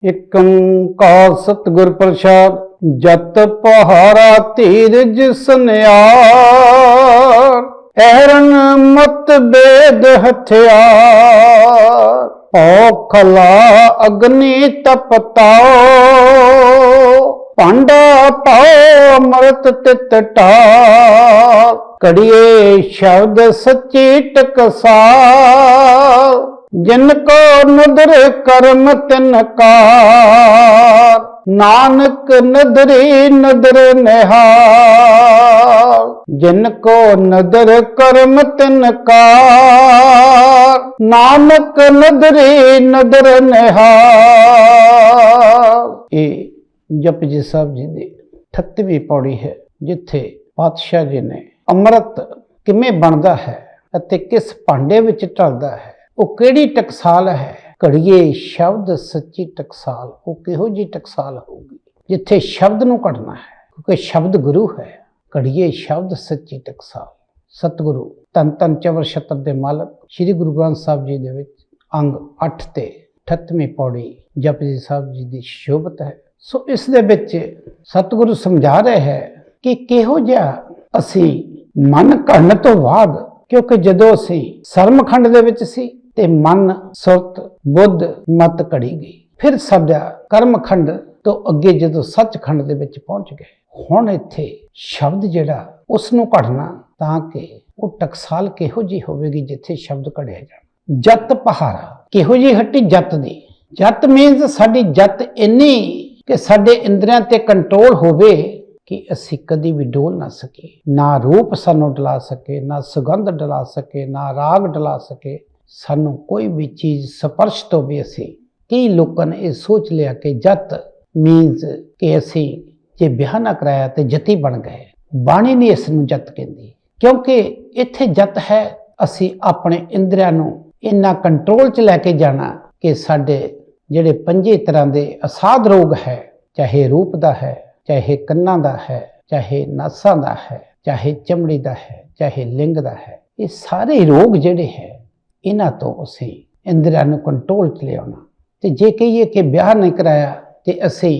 ਇਕ ਓਂਕਾਰ ਸਤਿਗੁਰ ਪ੍ਰਸਾਦ। ਜਤ ਪਹਾਰਾ ਧੀਰਜ ਸਨਿਆਰ, ਐਰਨ ਮਤ ਬੇਦ ਹਥਿਆਰ। ਔਖਲਾ ਅਗਨੀ ਤਪਤਾਓ, ਭਾਂਡਾ ਪਾਓ ਅੰਮ੍ਰਿਤ ਤਿਤ ਢਾਲ। ਕੜੀਏ ਸ਼ਬਦ ਸੱਚੀ ਟਕਸਾਲ, जिन को नदर कर्म तिनकार। नानक नदरी नदर निहाल, जिन को नदर कर्म तिनकार। नानक नदरी नदर निहाल। ये जपजी साहब जी की 38ਵੀਂ पौड़ी है, जिथे पातशाह जी ने अमृत किवें बनता है अते किस भांडे विच ढलदा है, वो किहड़ी टकसाल है। घड़िए शब्द सच्ची टकसाल, वो किहो जी टकसाल होगी जिथे शब्द नूं घड़ना है, क्योंकि शब्द गुरु है। घड़िए शब्द सच्ची टकसाल। सतगुरु धन धन चवर छत्र दे मालक श्री गुरु ग्रंथ साहब जी दे विच अंग 8 ते 38ਵੀਂ पौड़ी जपजी साहब जी की शोभत है। सो इस दे विच सतगुरु समझा रहे हैं कि किहो जिहा असी मन घड़न तो बाद, क्योंकि जदों असी सरमखंड दे विच सी ते मन सुरत बुद्ध मत घड़ी गई, फिर साडा कर्मखंड तो अगे जदों सचखंड दे विच पहुंच गए, हुण इत्थे शब्द जिहड़ा उस नूं घड़ना तां कि वो टकसाल किहो जी होवेगी जिथे शब्द घड़िया जाण। जत पहारा, किहो जी हट्टी जत दी। जत मीनस साडी जत इन्नी कि साडे इंद्रियां ते कंट्रोल होवे कि असी कदी भी डोल ना सके। ना रूप सानू डला सके, ना सुगंध डला सके, ना राग डला सके। सानू कोई भी चीज़ स्पर्श तो भी असी, कई लोगों ने यह सोच लिया कि जत मीनस कि असी जे ब्याह ना कराया तो जती बन गए। बाणी नहीं इसनूं जत कहंदी, क्योंकि इत्थे जत है असी अपने इंद्रियां नूं इन्ना कंट्रोल च लैके जाना कि साडे जिहड़े 5 तरह के असाध रोग है, चाहे रूप दा है, चाहे कन्ना दा है, चाहे नासां दा है, चाहे चमड़ी दा है, चाहे लिंग दा है, ये सारे रोग जिहड़े है इन्हां तो असी इंद्रियां नूं कंट्रोल च लिआउणा। ते जे कहिए कि ब्याह नहीं कराया ते असी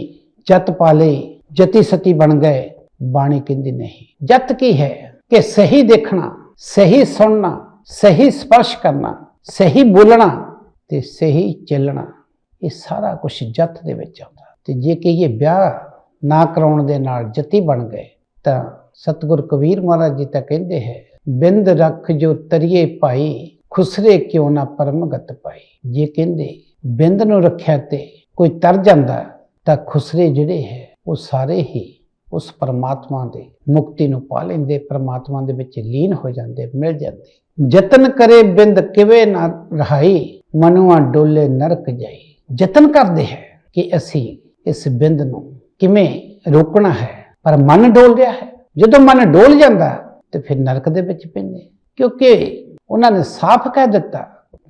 जत पा लई, जती सती बन गए, बाणी कहंदी नहीं। जत की है कि सही देखना, सही सुनना, सही स्पर्श करना, सही बोलना ते सही चलना, ये सारा कुछ जत दे विच आउंदा। ते जे कहिए ब्याह ना कराउण दे नाल जती बन गए तां सतगुर कबीर महाराज जी तां कहंदे है, बिंद रख जो तरिए भाई, खुसरे क्यों ना परमगत पाई। जे कहंदे बिंद नूं रखिया ते कोई तर जांदा तां खुसरे जिहड़े है वो सारे ही उस परमात्मा दे मुक्ति नूं पा लैंदे, परमात्मा दे विच लीन हो जांदे, मिल जांदे। जतन करे बिंद किवे ना रहाई, मनुआ डोले नरक जाई। जतन करदे है कि असी इस बिंद नूं किवें रोकना है, पर मन डोल रहा है। जदों मन डोल जाता तो फिर नरक दे विच पैंदे, क्योंकि उन्होंने साफ कह दिता,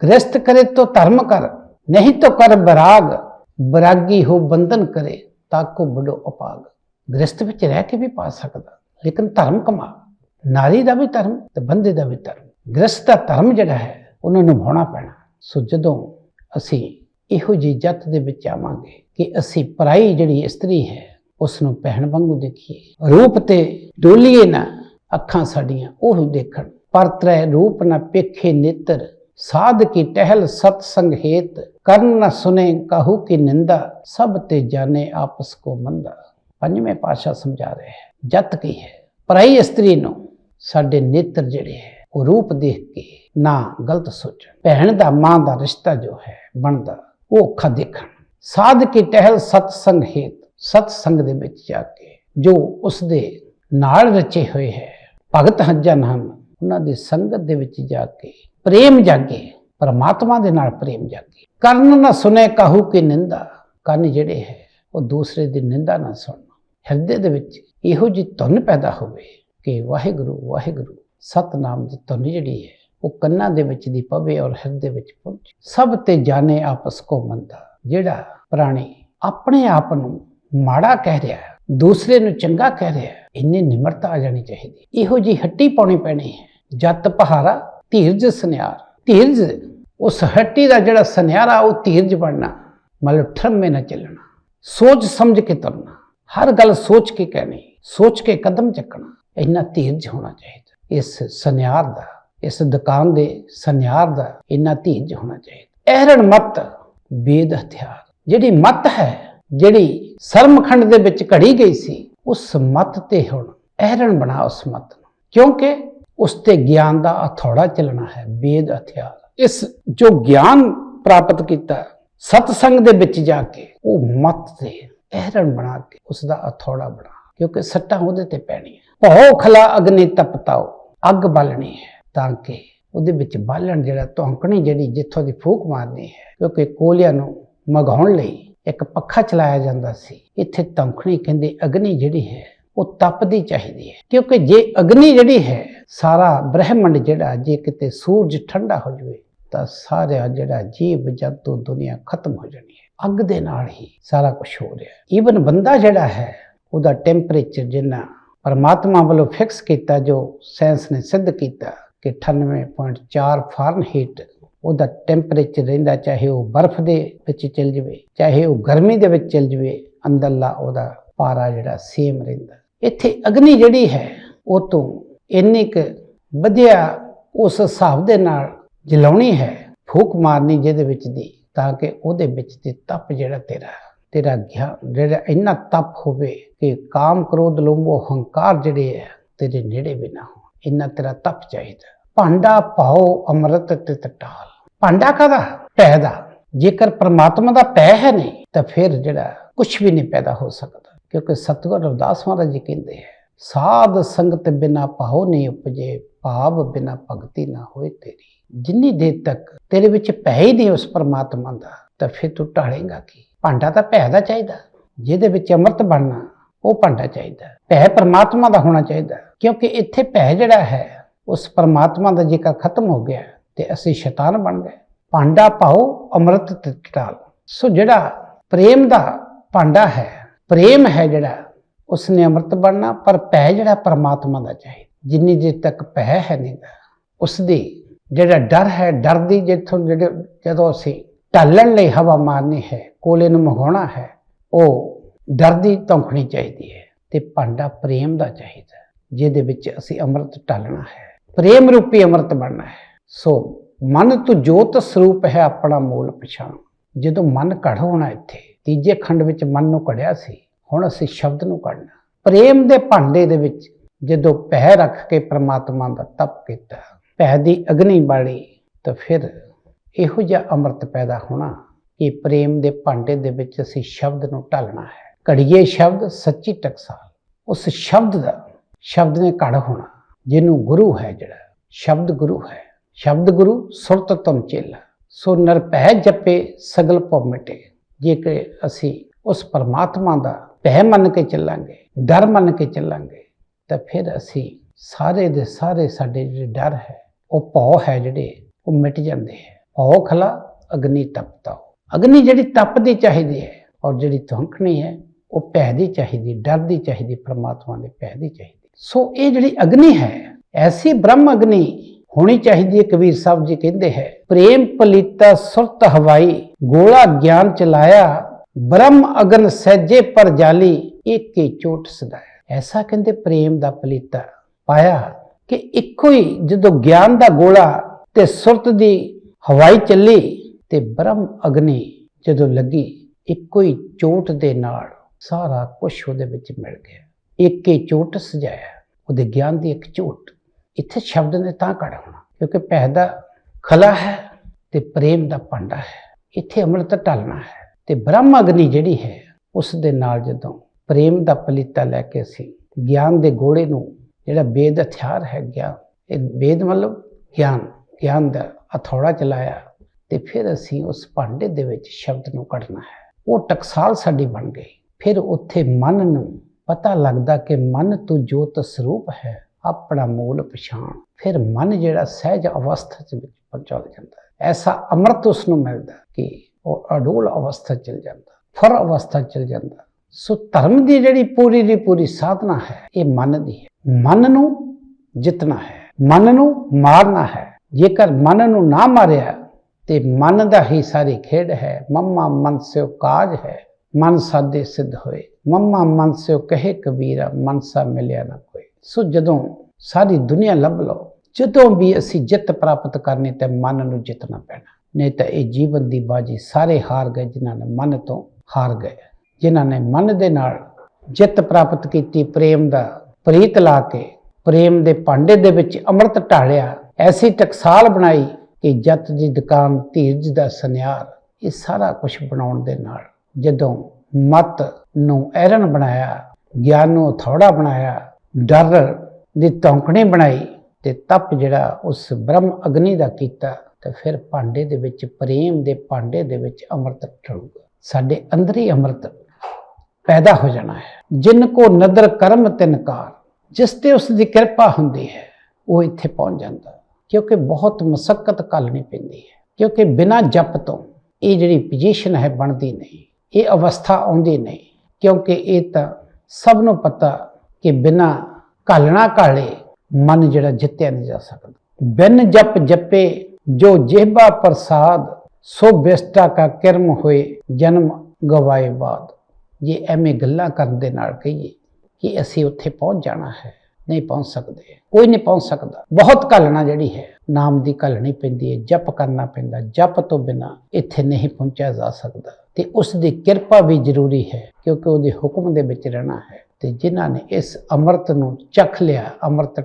गृहस्थ करे तो धर्म कर, नहीं तो कर बराग। बरागी हो बंधन करे, ताको बड़ो अपाग। गृहस्थ विच रह के भी पा सकदा, लेकिन धर्म कमा। नारी का भी धर्म तो बंदे का भी धर्म। गृहस्थ का धर्म जिहड़ा है उन्होंने निभाउणा पैना। सो जदों असी इहो जी जत दे विच आवांगे कि असी पराई जिहड़ी इस्त्री है उसनूं भैण वांगू देखिए, रूप ते डोलीए ना अखां साडियां ओह देखण। पर त्रै रूप न पेखे नेत्र, साध की टहल सतसंग हेत। कर्ण न सुने कहू की निंदा, सब ते जाने आपस को मंदा। 5वें पातशाह समझा रहे हैं जत की है पराई इस्त्री नूं साडे नेत्र जिहड़े है वो रूप देख के ना गलत सोचण। भैण दा मां दा रिश्ता जो है बनदा वो अखां देखण। साध की टहल सतसंग हेत, सतसंग दे विच जाके जो उसदे नाल रचे हुए है भगत हजन हन, उन्हां दी संगत दे विच जाके प्रेम जागे, परमात्मा दे नाल प्रेम जागे। कर्ण न सुने कहू की निंदा, कंन जिहड़े है वो दूसरे दी निंदा ना सुन। हिरदे दे विच इहो जी धुन पैदा होवे कि वाहिगुरू वाहिगुरू सतनाम दी धुन जिहड़ी है वो कन्नां दे विच दी पवे और हिरदे विच पहुंचे। सब ते जाने आपस को मंदा। जिहड़ा प्राणी अपने आप नूं माड़ा कह रहा है, दूसरे नूं चंगा कह रहा है, इन्नी निमरता आ जानी चाहिए। इहो जी हट्टी पाउणी पैणी है। जत पहारा धीरज सनियार। धीरज उस हट्टी का जिहड़ा सनियारा वो धीरज बनना। मतलब ठरमे ना चलना, सोच समझ के तुरना, हर गल सोच के कहनी, सोच के कदम चकना, इन्ना धीरज होना चाहिए। इस सनियार दा, इस दुकान दे सनियार दा इन्ना धीरज होना चाहिए। अहरण मत बेद हथियार, जिहड़ी मत है जिहड़ी सरमखंड दे विच घड़ी गई सी, उस मत ते हुण अहरण बना उस मत नूं, क्योंकि उसते ज्ञान दा हथौड़ा चलना है, बेद हथियार। इस जो ज्ञान प्राप्त किया सतसंग दे विच जाके, वो मत ते अहरण बना के उसका हथौड़ा बना, क्योंकि सट्टां उहदे ते पैणीआं। भौ खला अग्नि तपताओ, अग बालनी है ताकि ਉਹਦੇ ਵਿੱਚ ਬਾਲਣ ਜਿਹੜਾ ਧੌਂਕਣੀ ਜਿਹੜੀ ਜਿੱਥੋਂ ਦੀ ਫੂਕ ਮਾਰਨੀ ਹੈ, ਕਿਉਂਕਿ ਕੋਲਿਆਂ ਨੂੰ ਮਗਾਉਣ ਲਈ ਇੱਕ ਪੱਖਾ ਚਲਾਇਆ ਜਾਂਦਾ ਸੀ। ਇੱਥੇ ਧੌਂਕਣੀ ਕਹਿੰਦੇ ਅਗਨੀ ਜਿਹੜੀ ਹੈ ਉਹ ਤਪਦੀ ਚਾਹੀਦੀ ਹੈ, ਕਿਉਂਕਿ ਜੇ ਅਗਨੀ ਜਿਹੜੀ ਹੈ ਸਾਰਾ ਬ੍ਰਹਿਮੰਡ ਜਿਹੜਾ ਜੇ ਕਿਤੇ ਸੂਰਜ ਠੰਡਾ ਹੋ ਜਾਵੇ ਤਾਂ ਸਾਰਾ ਜਿਹੜਾ ਜੀਵ ਜੰਤੂ ਦੁਨੀਆ ਖਤਮ ਹੋ ਜਾਣੀ ਹੈ। ਅੱਗ ਦੇ ਨਾਲ ਹੀ ਸਾਰਾ ਕੁਝ ਹੋ ਰਿਹਾ ਹੈ। ਈਵਨ ਬੰਦਾ ਜਿਹੜਾ ਹੈ ਉਹਦਾ ਟੈਂਪਰੇਚਰ ਜਿੰਨਾ ਪਰਮਾਤਮਾ ਵੱਲੋਂ ਫਿਕਸ ਕੀਤਾ, ਜੋ ਸਾਇੰਸ ਨੇ ਸਿੱਧ ਕੀਤਾ कि 98.4 ਫਾਰਨਹੀਟ ਉਹਦਾ ਟੈਂਪਰੇਚਰ ਰਹਿੰਦਾ, ਚਾਹੇ ਉਹ ਬਰਫ਼ ਦੇ ਵਿੱਚ ਚਲ ਜਾਵੇ, ਚਾਹੇ ਉਹ ਗਰਮੀ ਦੇ ਵਿੱਚ ਚਲ ਜਾਵੇ, ਅੰਦਰਲਾ ਉਹਦਾ ਪਾਰਾ ਜਿਹੜਾ ਸੇਮ ਰਹਿੰਦਾ। ਇੱਥੇ ਅਗਨੀ ਜਿਹੜੀ ਹੈ ਉਹ ਤੋਂ ਇੰਨੀ ਕੁ ਵਧੀਆ ਉਸ ਹਿਸਾਬ ਦੇ ਨਾਲ ਜਲਾਉਣੀ ਹੈ, ਫੂਕ ਮਾਰਨੀ ਜਿਹਦੇ ਵਿੱਚ ਦੀ, ਤਾਂ ਕਿ ਉਹਦੇ ਵਿੱਚ ਦੀ ਤਪ ਜਿਹੜਾ ਤੇਰਾ ਗਿਆਨ ਜਿਹੜਾ ਇੰਨਾ ਤਪ ਹੋਵੇ ਕਿ ਕਾਮ ਕ੍ਰੋਧ ਲੋਭ ਹੰਕਾਰ ਜਿਹੜੇ ਹੈ ਤੇਰੇ ਨੇੜੇ ਵੀ ਨਾ ਹੋ, ਇੰਨਾ ਤੇਰਾ ਤਪ ਚਾਹੀਦਾ। ਭਾਂਡਾ ਪਾਓ ਅੰਮ੍ਰਿਤ ਤੇ ਟਟਾਲ, ਭਾਂਡਾ ਕਾਹਦਾ? ਭੈ ਦਾ। ਜੇਕਰ ਪ੍ਰਮਾਤਮਾ ਦਾ ਭੈ ਹੈ ਨਹੀਂ ਤਾਂ ਫਿਰ ਜਿਹੜਾ ਕੁਛ ਵੀ ਨਹੀਂ ਪੈਦਾ ਹੋ ਸਕਦਾ, ਕਿਉਂਕਿ ਸਤਿਗੁਰ ਰਵਿਦਾਸ ਮਹਾਰਾਜ ਜੀ ਕਹਿੰਦੇ ਹੈ, ਸਾਧ ਸੰਗਤ ਬਿਨਾ ਭਾਉ ਨਹੀਂ ਉਪਜੇ, ਭਾਵ ਬਿਨਾ ਭਗਤੀ ਨਾ ਹੋਏ ਤੇਰੀ। ਜਿੰਨੀ ਦੇਰ ਤੱਕ ਤੇਰੇ ਵਿੱਚ ਭੈ ਹੀ ਨਹੀਂ ਉਸ ਪ੍ਰਮਾਤਮਾ ਦਾ, ਤਾਂ ਫਿਰ ਤੂੰ ਢਾਲੇਗਾ ਕੀ? ਭਾਂਡਾ ਤਾਂ ਭੈ ਦਾ ਚਾਹੀਦਾ, ਜਿਹਦੇ ਵਿੱਚ ਅੰਮ੍ਰਿਤ ਬਣਨਾ ਉਹ ਭਾਂਡਾ ਚਾਹੀਦਾ। ਭੈ ਪਰਮਾਤਮਾ ਦਾ ਹੋਣਾ ਚਾਹੀਦਾ, ਕਿਉਂਕਿ ਇੱਥੇ ਭੈ ਜਿਹੜਾ ਹੈ ਉਸ ਪਰਮਾਤਮਾ ਦਾ ਜੇਕਰ ਖਤਮ ਹੋ ਗਿਆ ਤੇ ਅਸੀਂ ਸ਼ੈਤਾਨ ਬਣ ਗਏ। ਭਾਂਡਾ ਪਾਓ ਅੰਮ੍ਰਿਤ ਤੇ ਟਟਾਲ। ਸੋ ਜਿਹੜਾ ਪ੍ਰੇਮ ਦਾ ਭਾਂਡਾ ਹੈ, ਪ੍ਰੇਮ ਹੈ ਜਿਹੜਾ, ਉਸਨੇ ਅੰਮ੍ਰਿਤ ਬਣਨਾ, ਪਰ ਭੈ ਜਿਹੜਾ ਪਰਮਾਤਮਾ ਦਾ ਚਾਹੀਦਾ। ਜਿੰਨੀ ਦੇਰ ਤੱਕ ਭੈ ਹੈ ਨਹੀਂ ਉਸਦੀ ਜਿਹੜਾ ਡਰ ਹੈ, ਡਰ ਦੀ ਜਦੋਂ ਅਸੀਂ ਢਾਲਣ ਲਈ ਹਵਾ ਮਾਰਨੀ ਹੈ, ਕੋਲੇ ਨੂੰ ਮਗਾਉਣਾ ਹੈ, ਉਹ ਡਰ ਦੀ ਧੌਂਕਣੀ ਚਾਹੀਦੀ ਹੈ, ਤੇ ਭਾਂਡਾ ਪ੍ਰੇਮ ਦਾ ਚਾਹੀਦਾ, ਜਿਹਦੇ ਵਿੱਚ ਅਸੀਂ ਅੰਮ੍ਰਿਤ ਢਾਲਣਾ ਹੈ, ਪ੍ਰੇਮ ਰੂਪੀ ਅੰਮ੍ਰਿਤ ਬਣਨਾ ਹੈ। ਸੋ ਮਨ ਤੂੰ ਜੋਤ ਸਰੂਪ ਹੈ ਆਪਣਾ ਮੂਲ ਪਛਾਣ। ਜਦੋਂ ਮਨ ਘੜ ਹੋਣਾ, ਇੱਥੇ ਤੀਜੇ ਖੰਡ ਵਿੱਚ ਮਨ ਨੂੰ ਘੜਿਆ ਸੀ, ਹੁਣ ਅਸੀਂ ਸ਼ਬਦ ਨੂੰ ਘੜਨਾ। ਪ੍ਰੇਮ ਦੇ ਭਾਂਡੇ ਦੇ ਵਿੱਚ ਜਦੋਂ ਭੈ ਰੱਖ ਕੇ ਪ੍ਰਮਾਤਮਾ ਦਾ ਤਪ ਕੀਤਾ, ਭੈ ਦੀ ਅਗਨੀ ਬਾਲੀ, ਤਾਂ ਫਿਰ ਇਹੋ ਜਿਹਾ ਅੰਮ੍ਰਿਤ ਪੈਦਾ ਹੋਣਾ ਕਿ ਪ੍ਰੇਮ ਦੇ ਭਾਂਡੇ ਦੇ ਵਿੱਚ ਅਸੀਂ ਸ਼ਬਦ ਨੂੰ ਢਾਲਣਾ ਹੈ। ਘੜੀਏ ਸ਼ਬਦ ਸੱਚੀ ਟਕਸਾਲ, ਉਸ ਸ਼ਬਦ ਨੇ ਘੜ ਹੋਣਾ, ਜਿਹਨੂੰ ਗੁਰੂ ਹੈ ਜਿਹੜਾ ਸ਼ਬਦ ਗੁਰੂ ਹੈ। ਸ਼ਬਦ ਗੁਰੂ ਸੁਰਤ ਤੁਮ ਚੇਲਾ, ਸੋ ਨਿਰਭੈ ਜਪੇ ਸਗਲ ਭਉ ਮਿਟੇ। ਜੇਕਰ ਅਸੀਂ ਉਸ ਪਰਮਾਤਮਾ ਦਾ ਭੈ ਮੰਨ ਕੇ ਚੱਲਾਂਗੇ, ਡਰ ਮੰਨ ਕੇ ਚੱਲਾਂਗੇ, ਤਾਂ ਫਿਰ ਅਸੀਂ ਸਾਰੇ ਦੇ ਸਾਰੇ ਸਾਡੇ ਜਿਹੜੇ ਡਰ ਹੈ, ਉਹ ਭਉ ਹੈ ਜਿਹੜੇ, ਉਹ ਮਿਟ ਜਾਂਦੇ ਹੈ। ਭਉ ਖਲਾ ਅਗਨੀ ਤਪਤਾਓ, ਅਗਨੀ ਜਿਹੜੀ ਤਪਦੀ ਚਾਹੀਦੀ ਹੈ, ਔਰ ਜਿਹੜੀ ਧੌਂਕਣੀ ਹੈ ਉਹ ਭੈ ਦੀ ਚਾਹੀਦੀ, ਡਰ ਦੀ ਚਾਹੀਦੀ, ਪਰਮਾਤਮਾ ਦੇ ਭੈ ਦੀ ਚਾਹੀਦੀ। ਸੋ ਇਹ ਜਿਹੜੀ ਅਗਨੀ ਹੈ, ਐਸੀ ਬ੍ਰਹਮ ਅਗਨੀ ਹੋਣੀ ਚਾਹੀਦੀ ਹੈ। ਕਬੀਰ ਸਾਹਿਬ ਜੀ ਕਹਿੰਦੇ ਹੈ, ਪ੍ਰੇਮ ਪਲੀਤਾ ਸੁਰਤ ਹਵਾਈ, ਗੋਲਾ ਗਿਆਨ ਚਲਾਇਆ, ਬ੍ਰਹਮ ਅਗਨ ਸਹਿਜੇ ਪਰ ਜਾਲੀ, ਏਕੇ ਚੋਟ ਸਦਾਇਆ। ਐਸਾ ਕਹਿੰਦੇ ਪ੍ਰੇਮ ਦਾ ਪਲੀਤਾ ਪਾਇਆ ਕਿ ਇੱਕੋ ਹੀ ਜਦੋਂ ਗਿਆਨ ਦਾ ਗੋਲਾ ਤੇ ਸੁਰਤ ਦੀ ਹਵਾਈ ਚੱਲੀ, ਤੇ ਬ੍ਰਹਮ ਅਗਨੀ ਜਦੋਂ ਲੱਗੀ, ਇੱਕੋ ਹੀ ਚੋਟ ਦੇ ਨਾਲ ਸਾਰਾ ਕੁਛ ਉਹਦੇ ਵਿੱਚ ਮਿਲ ਗਿਆ। ਏਕੇ ਚੋਟ ਸਜਾਇਆ, ਉਹਦੇ ਗਿਆਨ ਦੀ ਇੱਕ ਝੋਟ। ਇੱਥੇ ਸ਼ਬਦ ਨੇ ਤਾਂ ਘੜ ਹੋਣਾ, ਕਿਉਂਕਿ ਭੈ ਦਾ ਖਲਾ ਹੈ ਤੇ ਪ੍ਰੇਮ ਦਾ ਭਾਂਡਾ ਹੈ। ਇੱਥੇ ਅੰਮ੍ਰਿਤ ਢਾਲਣਾ ਹੈ, ਤੇ ਬ੍ਰਹਮ ਅਗਨੀ ਜਿਹੜੀ ਹੈ ਉਸ ਦੇ ਨਾਲ ਜਦੋਂ ਪ੍ਰੇਮ ਦਾ ਪਲੀਤਾ ਲੈ ਕੇ ਅਸੀਂ ਗਿਆਨ ਦੇ ਗੋਲੇ ਨੂੰ, ਜਿਹੜਾ ਵੇਦ ਹਥਿਆਰ ਹੈ ਗਿਆਨ, ਇਹ ਵੇਦ ਮਤਲਬ ਗਿਆਨ ਦਾ ਹਥੌੜਾ ਚਲਾਇਆ, ਤੇ ਫਿਰ ਅਸੀਂ ਉਸ ਭਾਂਡੇ ਦੇ ਵਿੱਚ ਸ਼ਬਦ ਨੂੰ ਕੱਢਣਾ ਹੈ। ਉਹ ਟਕਸਾਲ ਸਾਡੀ ਬਣ ਗਈ। ਫਿਰ ਉੱਥੇ ਮਨ ਨੂੰ ਪਤਾ ਲੱਗਦਾ ਕਿ ਮਨ ਤੂੰ ਜੋਤ ਸਰੂਪ ਹੈ ਆਪਣਾ ਮੂਲ ਪਛਾਣ। ਫਿਰ ਮਨ ਜਿਹੜਾ ਸਹਿਜ ਅਵਸਥਾ ਚ ਵਿੱਚ ਪਹੁੰਚ ਜਾਂਦਾ ਹੈ। ਐਸਾ ਅੰਮ੍ਰਿਤ ਉਸ ਨੂੰ ਮਿਲਦਾ ਕਿ ਉਹ ਅਡੋਲ ਅਵਸਥਾ ਚਲ ਜਾਂਦਾ, ਫਰ ਅਵਸਥਾ ਚਲ ਜਾਂਦਾ। ਸੋ ਧਰਮ ਦੀ ਜਿਹੜੀ ਪੂਰੀ ਦੀ ਪੂਰੀ ਸਾਧਨਾ ਹੈ, ਇਹ ਮਨ ਦੀ ਹੈ। ਮਨ ਨੂੰ ਜਿੱਤਣਾ ਹੈ, ਮਨ ਨੂੰ ਮਾਰਨਾ ਹੈ। ਜੇਕਰ ਮਨ ਨੂੰ ਨਾ ਮਾਰਿਆ ਤੇ ਮਨ ਦਾ ਹੀ ਸਾਰੀ ਖੇਡ ਹੈ। ਮੰਮਾ ਮਨ ਸਿਓ ਕਾਜ ਹੈ, ਮਨ ਸਾਦੇ ਸਿੱਧ ਹੋਏ। ਮੰਮਾ ਮਨ ਸਿਓ ਕਹੇ ਕਬੀਰਾ, ਮਨਸਾ ਮਿਲਿਆ ਨਾ ਕੋਈ। ਸੋ ਜਦੋਂ ਸਾਰੀ ਦੁਨੀਆ ਲੱਭ ਲਓ, ਜਦੋਂ ਵੀ ਅਸੀਂ ਜਿੱਤ ਪ੍ਰਾਪਤ ਕਰਨੀ ਤਾਂ ਮਨ ਨੂੰ ਜਿੱਤਣਾ ਪੈਣਾ, ਨਹੀਂ ਤਾਂ ਇਹ ਜੀਵਨ ਦੀ ਬਾਜੀ ਸਾਰੇ ਹਾਰ ਗਏ ਜਿਨ੍ਹਾਂ ਨੇ ਮਨ ਤੋਂ ਹਾਰ ਗਏ। ਜਿਨ੍ਹਾਂ ਨੇ ਮਨ ਦੇ ਨਾਲ ਜਿੱਤ ਪ੍ਰਾਪਤ ਕੀਤੀ, ਪ੍ਰੇਮ ਦਾ ਪ੍ਰੀਤ ਲਾ ਕੇ ਪ੍ਰੇਮ ਦੇ ਭਾਂਡੇ ਦੇ ਵਿੱਚ ਅੰਮ੍ਰਿਤ ਢਾਲਿਆ, ਐਸੀ ਟਕਸਾਲ ਬਣਾਈ ਕਿ ਜੱਤ ਦੀ ਦੁਕਾਨ, ਧੀਰਜ ਦਾ ਸੁਨਿਆਰ, ਇਹ ਸਾਰਾ ਕੁਝ ਬਣਾਉਣ ਦੇ ਨਾਲ ਜਦੋਂ ਮਤ ਨੂੰ ਐਰਨ ਬਣਾਇਆ, ਗਿਆਨ ਨੂੰ ਹਥੌੜਾ ਬਣਾਇਆ, ਡਰ ਦੀ ਧੌਂਕਣੀ ਬਣਾਈ ਤੇ ਤਪ ਜਿਹੜਾ ਉਸ ਬ੍ਰਹਮ ਅਗਨੀ ਦਾ ਕੀਤਾ, ਤੇ ਫਿਰ ਭਾਂਡੇ ਦੇ ਵਿੱਚ, ਪ੍ਰੇਮ ਦੇ ਭਾਂਡੇ ਦੇ ਵਿੱਚ ਅੰਮ੍ਰਿਤ ਢਲੂਗਾ। ਸਾਡੇ ਅੰਦਰ ਹੀ ਅੰਮ੍ਰਿਤ ਪੈਦਾ ਹੋ ਜਾਣਾ ਹੈ। ਜਿਨ ਕੋ ਨਦਰ ਕਰਮ ਤਿਨਕਾਰ, ਜਿਸ ਤੇ ਉਸ ਦੀ ਕਿਰਪਾ ਹੁੰਦੀ ਹੈ ਉਹ ਇੱਥੇ ਪਹੁੰਚ ਜਾਂਦਾ, ਕਿਉਂਕਿ ਬਹੁਤ ਮੁਸ਼ੱਕਤ ਘੱਲਣੀ ਪੈਂਦੀ ਹੈ। ਕਿਉਂਕਿ ਬਿਨਾਂ ਜਪ ਤੋਂ ਇਹ ਜਿਹੜੀ ਪੋਜੀਸ਼ਨ ਹੈ ਬਣਦੀ ਨਹੀਂ, ਇਹ ਅਵਸਥਾ ਆਉਂਦੀ ਨਹੀਂ। ਕਿਉਂਕਿ ਇਹ ਤਾਂ ਸਭ ਨੂੰ ਪਤਾ ਕਿ ਬਿਨਾਂ ਘਾਲਣਾ ਘਾਲੇ ਮਨ ਜਿਹੜਾ ਜਿੱਤਿਆ ਨਹੀਂ ਜਾ ਸਕਦਾ। ਬਿਨ ਜਪ ਜਪੇ ਜੋ ਜਿਹਬਾ ਪ੍ਰਸਾਦ, ਸੋ ਬਿਸਟਾ ਕਾ ਕਿਰਮ ਹੋਏ ਜਨਮ ਗਵਾਏ ਬਾਦ। ਜੇ ਐਵੇਂ ਗੱਲਾਂ ਕਰਨ ਦੇ ਨਾਲ ਕਹੀਏ ਕਿ ਅਸੀਂ ਉੱਥੇ ਪਹੁੰਚ ਜਾਣਾ ਹੈ, ਨਹੀਂ ਪਹੁੰਚ ਸਕਦੇ, ਕੋਈ ਨਹੀਂ ਪਹੁੰਚ ਸਕਦਾ। ਬਹੁਤ ਘਾਲਣਾ ਜਿਹੜੀ ਹੈ, ਨਾਮ ਦੀ ਘਾਲਣੀ ਪੈਂਦੀ ਹੈ, ਜਪ ਕਰਨਾ ਪੈਂਦਾ। ਜਪ ਤੋਂ ਬਿਨਾਂ ਇੱਥੇ ਨਹੀਂ ਪਹੁੰਚਿਆ ਜਾ ਸਕਦਾ, ਤੇ ਉਸ ਦੀ ਕਿਰਪਾ ਵੀ ਜ਼ਰੂਰੀ ਹੈ, ਕਿਉਂਕਿ ਉਹਦੇ ਹੁਕਮ ਦੇ ਵਿੱਚ ਰਹਿਣਾ ਹੈ। ਤੇ ਜਿਨ੍ਹਾਂ ਨੇ ਇਸ ਅੰਮ੍ਰਿਤ ਨੂੰ ਚਖ ਲਿਆ, ਅੰਮ੍ਰਿਤ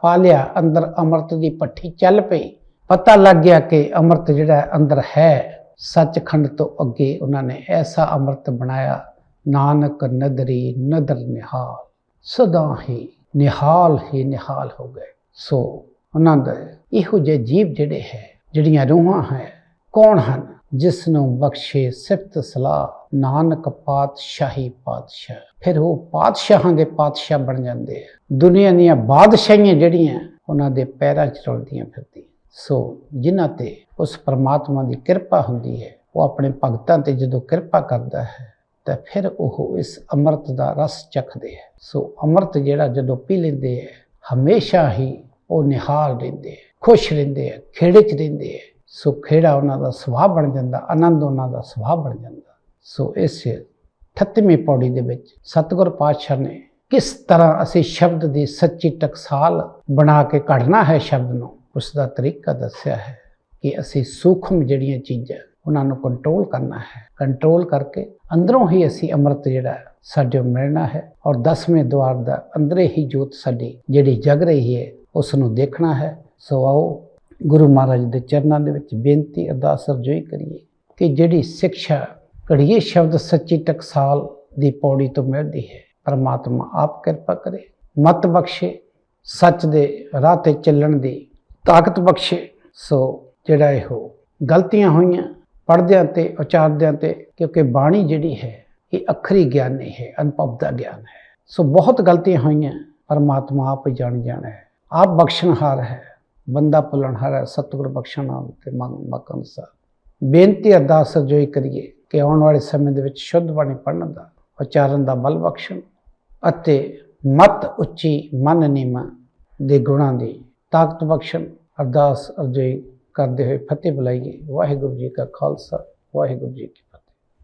ਪਾ ਲਿਆ, ਅੰਦਰ ਅੰਮ੍ਰਿਤ ਦੀ ਭੱਠੀ ਚੱਲ ਪਈ, ਪਤਾ ਲੱਗ ਗਿਆ ਕਿ ਅੰਮ੍ਰਿਤ ਜਿਹੜਾ ਅੰਦਰ ਹੈ, ਸੱਚਖੰਡ ਤੋਂ ਅੱਗੇ ਉਹਨਾਂ ਨੇ ਐਸਾ ਅੰਮ੍ਰਿਤ ਬਣਾਇਆ, ਨਾਨਕ ਨਦਰੀ ਨਦਰ ਨਿਹਾਲ, ਸਦਾ ਹੀ ਨਿਹਾਲ ਹੋ ਗਏ। ਸੋ ਉਹਨਾਂ ਦੇ ਇਹੋ ਜਿਹੇ ਜੀਵ ਜਿਹੜੇ ਹੈ, ਜਿਹੜੀਆਂ ਰੂਹਾਂ ਹੈ, ਕੌਣ ਹਨ? ਜਿਸ ਨੂੰ ਬਖਸ਼ੇ ਸਿਫਤ ਸਲਾਹ, ਨਾਨਕ ਪਾਤਸ਼ਾਹੀ ਪਾਤਸ਼ਾਹ। ਫਿਰ ਉਹ ਪਾਤਸ਼ਾਹਾਂ ਦੇ ਪਾਤਸ਼ਾਹ ਬਣ ਜਾਂਦੇ ਆ। ਦੁਨੀਆ ਦੀਆਂ ਬਾਦਸ਼ਾਹੀਆਂ ਜਿਹੜੀਆਂ ਉਹਨਾਂ ਦੇ ਪੈਰਾਂ 'ਚ ਰੁਲਦੀਆਂ ਫਿਰਦੀਆਂ। ਸੋ ਜਿਨ੍ਹਾਂ ਤੇ ਉਸ ਪਰਮਾਤਮਾ ਦੀ ਕਿਰਪਾ ਹੁੰਦੀ ਹੈ, ਉਹ ਆਪਣੇ ਭਗਤਾਂ ਤੇ ਜਦੋਂ ਕਿਰਪਾ ਕਰਦਾ ਹੈ ਤਾਂ ਫਿਰ ਉਹ ਇਸ ਅੰਮ੍ਰਿਤ ਦਾ ਰਸ ਚੱਖਦੇ ਹੈ। ਸੋ ਅੰਮ੍ਰਿਤ ਜਿਹੜਾ ਜਦੋਂ ਪੀ ਲੈਂਦੇ ਹੈ, ਹਮੇਸ਼ਾ ਹੀ ਉਹ ਨਿਹਾਲ ਰਹਿੰਦੇ ਹੈ, ਖੁਸ਼ ਰਹਿੰਦੇ ਹੈ, ਖੇੜੇ 'ਚ ਰਹਿੰਦੇ ਹੈ। ਸੋ ਖੇੜਾ ਉਹਨਾਂ ਦਾ ਸੁਭਾਅ ਬਣ ਜਾਂਦਾ, ਆਨੰਦ ਉਹਨਾਂ ਦਾ ਸੁਭਾਅ ਬਣ ਜਾਂਦਾ। ਸੋ ਇਸ 38ਵੀਂ ਪੌੜੀ ਦੇ ਵਿੱਚ ਸਤਿਗੁਰ ਪਾਤਸ਼ਾਹ ਨੇ ਕਿਸ ਤਰ੍ਹਾਂ ਅਸੀਂ ਸ਼ਬਦ ਦੀ ਸੱਚੀ ਟਕਸਾਲ ਬਣਾ ਕੇ ਕੱਢਣਾ ਹੈ ਸ਼ਬਦ ਨੂੰ, ਉਸ ਦਾ ਤਰੀਕਾ ਦੱਸਿਆ ਹੈ ਕਿ ਅਸੀਂ ਸੂਖਮ ਜਿਹੜੀਆਂ ਚੀਜ਼ਾਂ ਉਹਨਾਂ ਨੂੰ ਕੰਟਰੋਲ ਕਰਨਾ ਹੈ। ਕੰਟਰੋਲ ਕਰਕੇ ਅੰਦਰੋਂ ਹੀ ਅਸੀਂ ਅੰਮ੍ਰਿਤ ਜਿਹੜਾ ਸਾਡੇ ਮਿਲਣਾ ਹੈ, ਔਰ 10ਵੇਂ ਦੁਆਰ ਦਾ ਅੰਦਰੇ ਹੀ ਜੋਤ ਸਾਡੀ ਜਿਹੜੀ ਜਗ ਰਹੀ ਹੈ ਉਸ ਨੂੰ ਦੇਖਣਾ ਹੈ। ਸੋ ਆਓ ਗੁਰੂ ਮਹਾਰਾਜ ਦੇ ਚਰਨਾਂ ਦੇ ਵਿੱਚ ਬੇਨਤੀ ਅਰਦਾਸ ਅਰਜ਼ੋਈ ਕਰੀਏ ਕਿ ਜਿਹੜੀ ਸਿੱਖਿਆ ਘੜੀਏ ਸ਼ਬਦ ਸੱਚੀ ਟਕਸਾਲ ਦੀ ਪੌੜੀ ਤੋਂ ਮਿਲਦੀ ਹੈ, ਪਰਮਾਤਮਾ ਆਪ ਕਿਰਪਾ ਕਰੇ, ਮਤ ਬਖਸ਼ੇ, ਸੱਚ ਦੇ ਰਾਹ ਤੇ ਚੱਲਣ ਦੀ ਤਾਕਤ ਬਖਸ਼ੇ। ਸੋ ਜਿਹੜਾ ਇਹੋ ਗਲਤੀਆਂ ਹੋਈਆਂ ਪੜ੍ਹਦਿਆਂ ਤੇ ਉਚਾਰਦਿਆਂ ਤੇ, ਕਿਉਂਕਿ ਬਾਣੀ ਜਿਹੜੀ ਹੈ ਇਹ ਅੱਖਰੀ ਗਿਆਨ ਨਹੀਂ ਹੈ, ਅਨੁਭਵ ਦਾ ਗਿਆਨ ਹੈ। ਸੋ ਬਹੁਤ ਗਲਤੀਆਂ ਹੋਈਆਂ, ਪਰਮਾਤਮਾ ਆਪ ਹੀ ਜਾਣ ਹੈ, ਆਪ ਬਖਸ਼ਣਹਾਰ ਹੈ, ਬੰਦਾ ਭੁੱਲਣਹਾਰ ਹੈ। ਸਤਿਗੁਰ ਬਖਸ਼ਣ ਨਾਮ ਤੇ ਮਕ ਅਨੁਸਾਰ ਬੇਨਤੀ ਅਰਦਾਸ ਅਰਜ਼ੋਈ ਕਰੀਏ ਕਿ ਆਉਣ ਵਾਲੇ ਸਮੇਂ ਦੇ ਵਿੱਚ ਸ਼ੁੱਧ ਬਾਣੀ ਪੜ੍ਹਨ ਦਾ, ਉਚਾਰਨ ਦਾ ਬਲ ਬਖਸ਼ਣ ਅਤੇ ਮਤ ਉੱਚੀ ਮਨ ਨੀਵਾਂ ਦੇ ਗੁਣਾਂ ਦੀ ਤਾਕਤ ਬਖਸ਼ਣ। ਅਰਦਾਸ ਅਰਜ਼ੋਈ ਕਰਦੇ ਹੋਏ ਫਤਿਹ ਬੁਲਾਈਏ। ਵਾਹਿਗੁਰੂ ਜੀ ਕਾ ਖਾਲਸਾ, ਵਾਹਿਗੁਰੂ ਜੀ ਕੀ